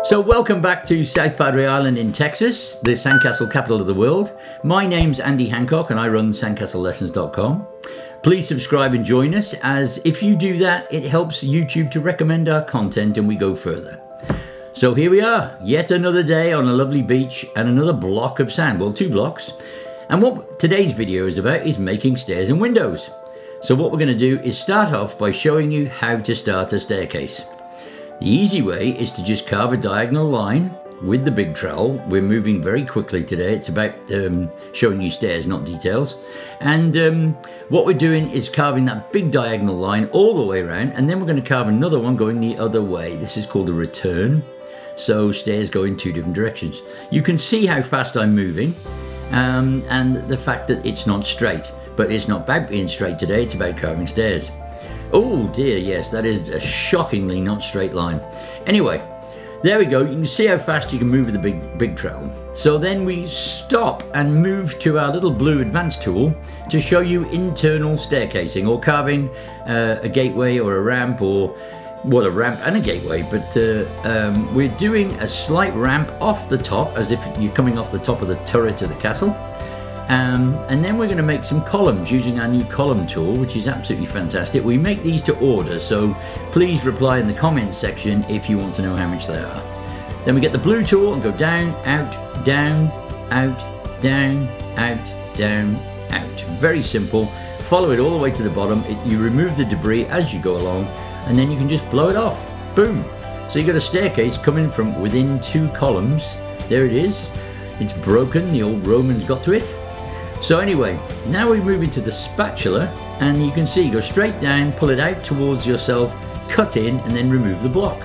So welcome back to South Padre Island in Texas, the Sandcastle capital of the world. My name's Andy Hancock and I run sandcastlelessons.com. Please subscribe and join us, as if you do that, it helps YouTube to recommend our content and we go further. So here we are, yet another day on a lovely beach and another block of sand, well, 2 blocks. And what today's video is about is making stairs and windows. So what we're going to do is start off by showing you how to start a staircase. The easy way is to just carve a diagonal line with the big trowel. We're moving very quickly today. It's about showing you stairs, not details. And what we're doing is carving that big diagonal line all the way around, and then we're going to carve another one going the other way. This is called a return. So stairs go in 2 different directions. You can see how fast I'm moving and the fact that it's not straight. But it's not about being straight today, it's about carving stairs. Oh dear, yes, that is a shockingly not straight line. Anyway, there we go. You can see how fast you can move with the big trowel. So then we stop and move to our little blue advanced tool to show you internal staircasing, or carving a gateway or a ramp, or well, a ramp and a gateway, but we're doing a slight ramp off the top, as if you're coming off the top of the turret of the castle. And then we're going to make some columns using our new column tool, which is absolutely fantastic. We make these to order, so please reply in the comments section if you want to know how much they are. Then we get the blue tool and go down, out, down, out, down, out, down, out. Very simple. Follow it all the way to the bottom. You remove the debris as you go along, and then you can just blow it off. Boom. So you've got a staircase coming from within 2 columns. There it is. It's broken. The old Romans got to it. So anyway, now we move into the spatula, and you can see, go straight down, pull it out towards yourself, cut in, and then remove the block.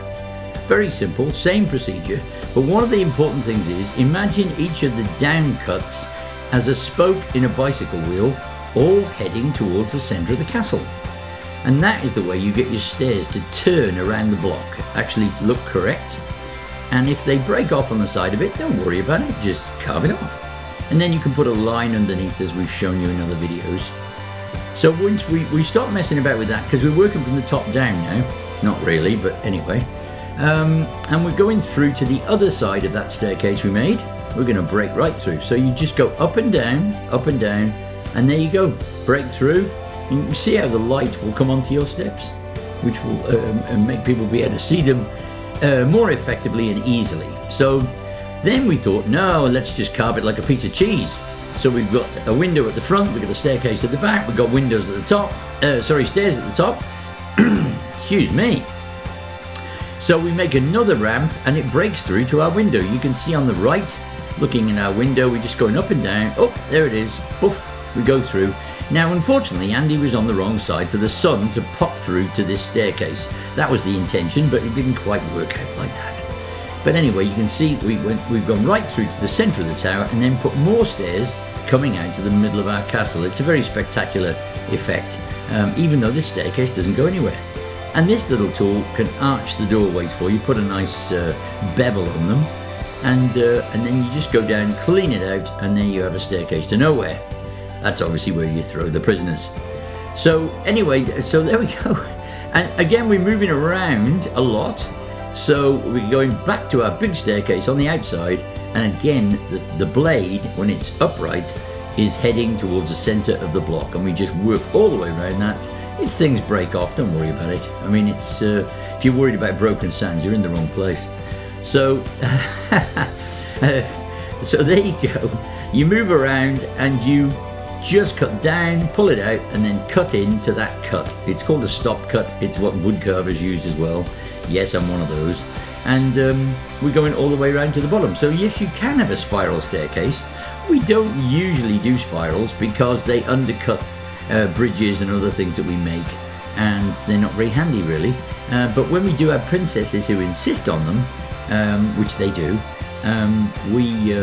Very simple, same procedure, but one of the important things is, imagine each of the down cuts as a spoke in a bicycle wheel, all heading towards the centre of the castle. And that is the way you get your stairs to turn around the block, actually look correct. And if they break off on the side of it, don't worry about it, just carve it off. And then you can put a line underneath, as we've shown you in other videos. So once we stop messing about with that, because we're working from the top down now, not really, but anyway, and we're going through to the other side of that staircase we made. We're going to break right through. So you just go up and down, and there you go, break through. And you can see how the light will come onto your steps, which will make people be able to see them more effectively and easily. So then we thought, no, let's just carve it like a piece of cheese. So we've got a window at the front, we've got a staircase at the back, we've got windows at the top, stairs at the top. Excuse me. So we make another ramp and it breaks through to our window. You can see on the right, looking in our window, we're just going up and down. Oh, there it is. Poof, we go through. Now, unfortunately, Andy was on the wrong side for the sun to pop through to this staircase. That was the intention, but it didn't quite work out like that. But anyway, you can see we've gone right through to the centre of the tower and then put more stairs coming out to the middle of our castle. It's a very spectacular effect, even though this staircase doesn't go anywhere. And this little tool can arch the doorways for you, put a nice bevel on them, and then you just go down, clean it out, and there you have a staircase to nowhere. That's obviously where you throw the prisoners. So anyway, so there we go. And again, we're moving around a lot. So we're going back to our big staircase on the outside, and again the blade, when it's upright, is heading towards the centre of the block, and we just work all the way around that. If things break off, don't worry about it. I mean, it's if you're worried about broken sand, you're in the wrong place. So so there you go. You move around and you just cut down, pull it out, and then cut into that cut. It's called a stop cut. It's what wood carvers use as well. Yes, I'm one of those. And we're going all the way around to the bottom. So yes, you can have a spiral staircase. We don't usually do spirals because they undercut bridges and other things that we make, and they're not very handy really. But when we do have princesses who insist on them, which they do, we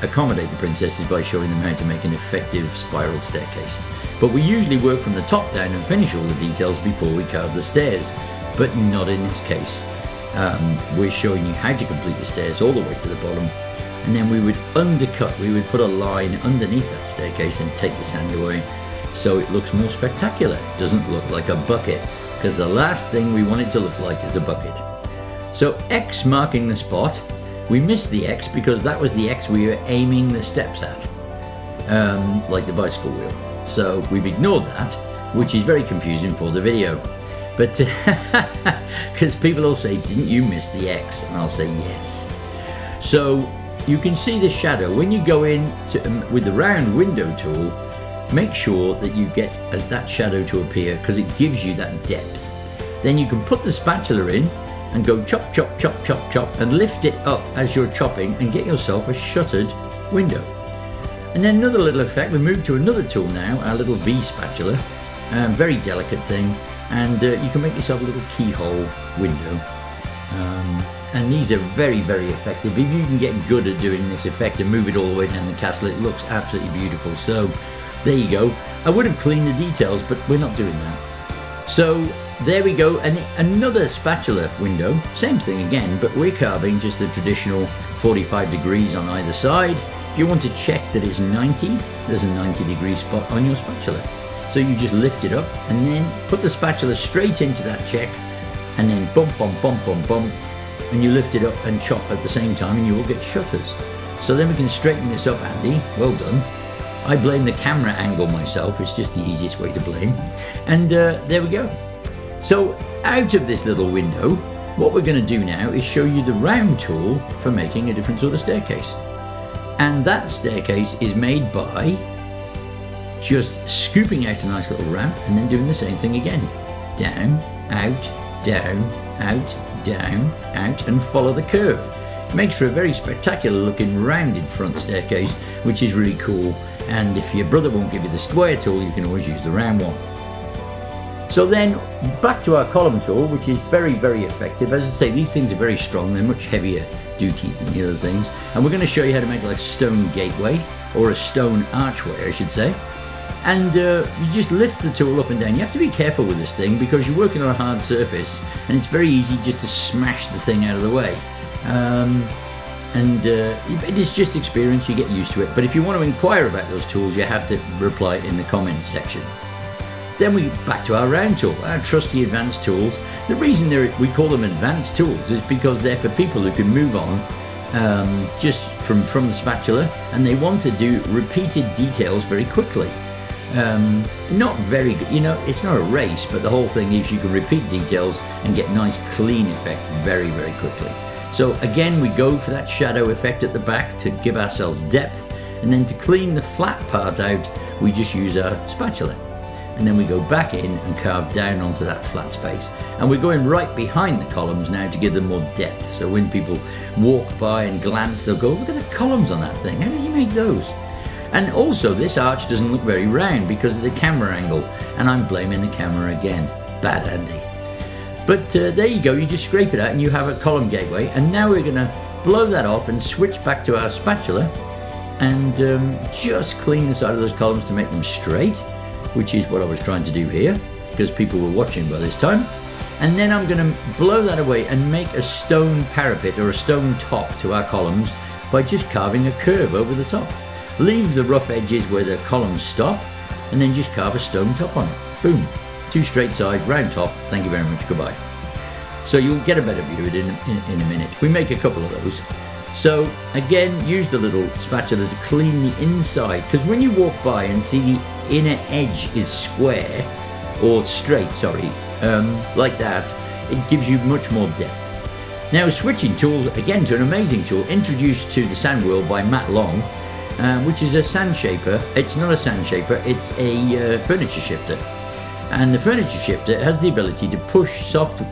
accommodate the princesses by showing them how to make an effective spiral staircase. But we usually work from the top down and finish all the details before we carve the stairs. But not in this case. We're showing you how to complete the stairs all the way to the bottom, and then we would undercut, we would put a line underneath that staircase and take the sand away, so it looks more spectacular. It doesn't look like a bucket, because the last thing we want it to look like is a bucket. So X marking the spot, we missed the X because that was the X we were aiming the steps at, like the bicycle wheel. So we've ignored that, which is very confusing for the video. But because people will say, didn't you miss the X? And I'll say yes. So you can see the shadow. When you go in with the round window tool, make sure that you get that shadow to appear because it gives you that depth. Then you can put the spatula in and go chop, chop, chop, chop, chop, and lift it up as you're chopping and get yourself a shuttered window. And then another little effect, we move to another tool now, our little V spatula, very delicate thing, and you can make yourself a little keyhole window. And these are very, very effective. If you can get good at doing this effect and move it all the way down the castle, it looks absolutely beautiful. So there you go. I would have cleaned the details, but we're not doing that. So there we go, and another spatula window, same thing again, but we're carving just a traditional 45 degrees on either side. If you want to check that it's 90, there's a 90-degree spot on your spatula. So you just lift it up and then put the spatula straight into that check, and then bump, bump, bump, bump, bump, and you lift it up and chop at the same time, and you will get shutters. So then we can straighten this up, Andy. Well done. I blame the camera angle myself, it's just the easiest way to blame. And there we go. So out of this little window, what we're going to do now is show you the round tool for making a different sort of staircase. And that staircase is made by just scooping out a nice little ramp and then doing the same thing again. Down, out, down, out, down, out, and follow the curve. It makes for a very spectacular looking rounded front staircase, which is really cool. And if your brother won't give you the square tool, you can always use the round one. So then back to our column tool, which is very, very effective. As I say, these things are very strong. They're much heavier duty than the other things. And we're going to show you how to make like a stone gateway, or a stone archway, I should say. And you just lift the tool up and down. You have to be careful with this thing because you're working on a hard surface and it's very easy just to smash the thing out of the way. It is just experience, you get used to it. But if you want to inquire about those tools, you have to reply in the comments section. Then we back to our round tool, our trusty advanced tools. The reason we call them advanced tools is because they're for people who can move on just from the spatula, and they want to do repeated details very quickly. Not very good, you know, it's not a race, but the whole thing is you can repeat details and get nice clean effect very, very quickly. So again, we go for that shadow effect at the back to give ourselves depth, and then to clean the flat part out, we just use our spatula. And then we go back in and carve down onto that flat space. And we're going right behind the columns now to give them more depth. So when people walk by and glance, they'll go, look at the columns on that thing. How did you make those? And also this arch doesn't look very round because of the camera angle. And I'm blaming the camera again. Bad Andy. But there you go, you just scrape it out and you have a column gateway. And now we're going to blow that off and switch back to our spatula and just clean the side of those columns to make them straight, which is what I was trying to do here because people were watching by this time. And then I'm going to blow that away and make a stone parapet or a stone top to our columns by just carving a curve over the top. Leave the rough edges where the columns stop and then just carve a stone top on it. Boom. Two straight sides, round top. Thank you very much. Goodbye. So you'll get a better view of it in a minute. We make a couple of those. So again, use the little spatula to clean the inside, because when you walk by and see the inner edge is square or straight, sorry, like that, it gives you much more depth. Now switching tools again to an amazing tool introduced to the sand wheel by Matt Long, which is a sand shaper. It's not a sand shaper, it's a furniture shifter. And the furniture shifter has the ability to push soft,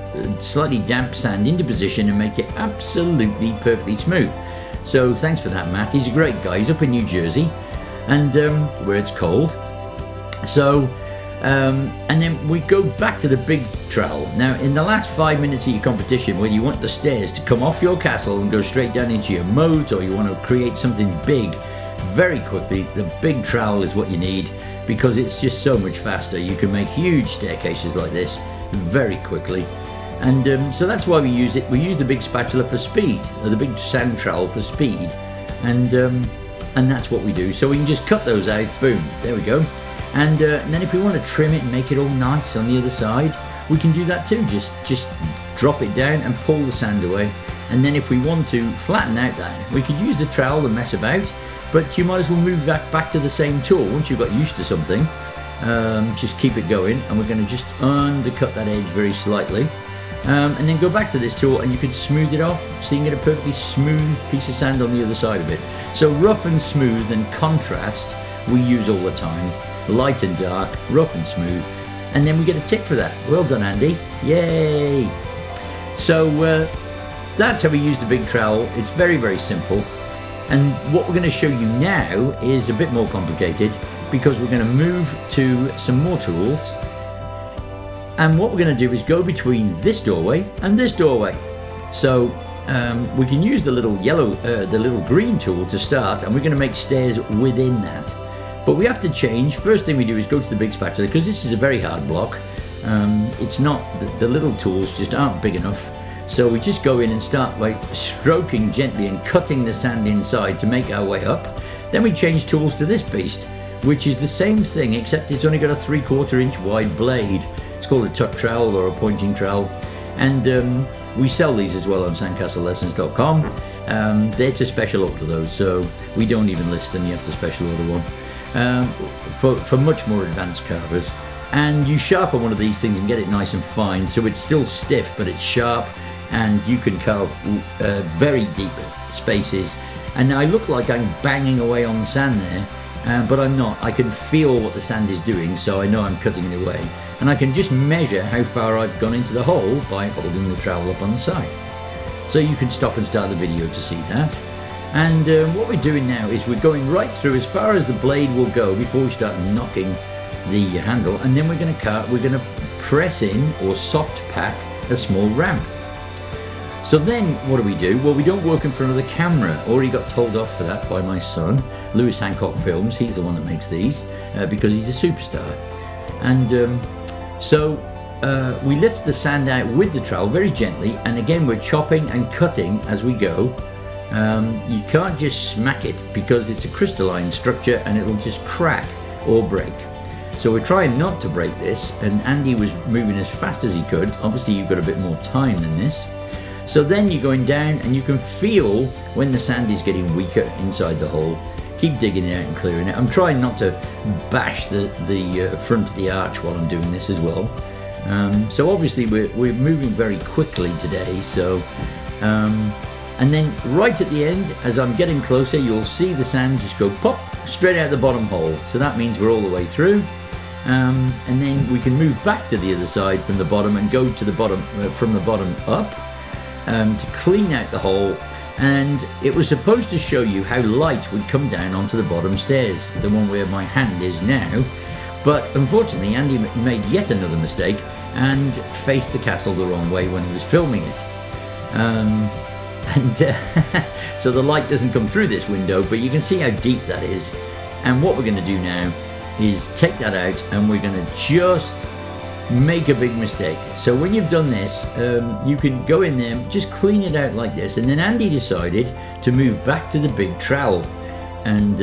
slightly damp sand into position and make it absolutely perfectly smooth. So thanks for that, Matt. He's a great guy. He's up in New Jersey, and where it's cold. So, and then we go back to the big trowel. Now, in the last 5 minutes of your competition, where you want the stairs to come off your castle and go straight down into your moat, or you want to create something big very quickly, the big trowel is what you need, because it's just so much faster. You can make huge staircases like this very quickly. And so that's why we use it. We use the big spatula for speed, or the big sand trowel for speed. And that's what we do. So we can just cut those out, boom, there we go. And then if we want to trim it and make it all nice on the other side, we can do that too. Just drop it down and pull the sand away. And then if we want to flatten out that, we could use the trowel and mess about, but you might as well move that back to the same tool. Once you've got used to something, just keep it going, and we're going to just undercut that edge very slightly. And then go back to this tool and you can smooth it off so you can get a perfectly smooth piece of sand on the other side of it. So rough and smooth and contrast we use all the time. Light and dark, rough and smooth. And then we get a tick for that. Well done, Andy. Yay! So that's how we use the big trowel. It's very, very simple. And what we're going to show you now is a bit more complicated, because we're going to move to some more tools. And what we're going to do is go between this doorway and this doorway. So we can use the little yellow, the little green tool to start, and we're going to make stairs within that. But we have to change. First thing we do is go to the big spatula, because this is a very hard block. It's not, the little tools just aren't big enough. So we just go in and start by stroking gently and cutting the sand inside to make our way up. Then we change tools to this beast, which is the same thing, except it's only got a 3/4 inch wide blade. It's called a tuck trowel or a pointing trowel. And we sell these as well on sandcastlelessons.com. They're to special order those, so we don't even list them. You have to special order one. For much more advanced carvers. And you sharpen one of these things and get it nice and fine, so it's still stiff but it's sharp, and you can carve very deep spaces. And I look like I'm banging away on the sand there, but I'm not. I can feel what the sand is doing, so I know I'm cutting it away. And I can just measure how far I've gone into the hole by holding the trowel up on the side. So you can stop and start the video to see that. And what we're doing now is we're going right through as far as the blade will go before we start knocking the handle, and then we're going to press in or soft pack a small ramp. So then what do? Well, we don't work in front of the camera. Already got told off for that by my son, Lewis Hancock Films. He's the one that makes these because he's a superstar. And so we lift the sand out with the trowel very gently, and again we're chopping and cutting as we go. You can't just smack it because it's a crystalline structure and it'll just crack or break. So we're trying not to break this, and Andy was moving as fast as he could. Obviously you've got a bit more time than this. So then you're going down and you can feel when the sand is getting weaker inside the hole. Keep digging it out and clearing it. I'm trying not to bash the front of the arch while I'm doing this as well. So obviously we're moving very quickly today. So and then right at the end, as I'm getting closer, you'll see the sand just go pop straight out the bottom hole. So that means we're all the way through. And then we can move back to the other side from the bottom and go to the bottom from the bottom up to clean out the hole. And it was supposed to show you how light would come down onto the bottom stairs, the one where my hand is now. But unfortunately Andy made yet another mistake and faced the castle the wrong way when he was filming it. So the light doesn't come through this window, but you can see how deep that is. And what we're going to do now is take that out, and we're going to just make a big mistake. So when you've done this, you can go in there, just clean it out like this. And then Andy decided to move back to the big trowel. And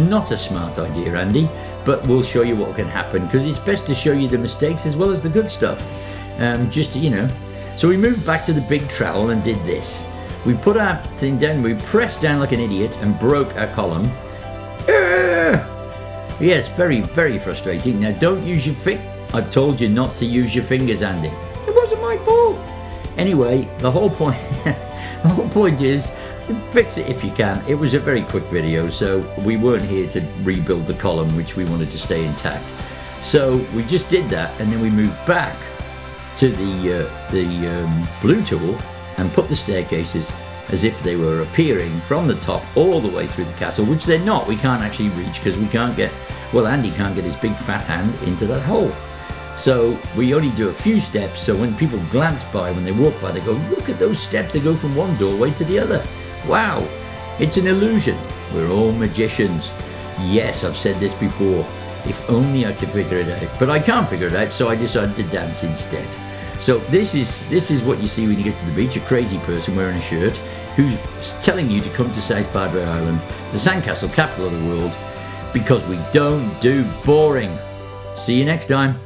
not a smart idea, Andy, but we'll show you what can happen, because it's best to show you the mistakes as well as the good stuff. Just, you know. So we moved back to the big trowel and did this. We put our thing down, we pressed down like an idiot and broke our column. Yes, very, very frustrating. Now don't use your I've told you not to use your fingers, Andy. It wasn't my fault. Anyway, the whole point is, fix it if you can. It was a very quick video, so we weren't here to rebuild the column, which we wanted to stay intact. So we just did that, and then we moved back to the blue tool and put the staircases as if they were appearing from the top all the way through the castle, which they're not. We can't actually reach because we can't get, well, Andy can't get his big fat hand into that hole. So we only do a few steps, so when people glance by, when they walk by, they go, look at those steps, they go from one doorway to the other. Wow, it's an illusion. We're all magicians. Yes, I've said this before. If only I could figure it out. But I can't figure it out, so I decided to dance instead. So this is what you see when you get to the beach, a crazy person wearing a shirt who's telling you to come to South Padre Island, the sandcastle capital of the world, because we don't do boring. See you next time.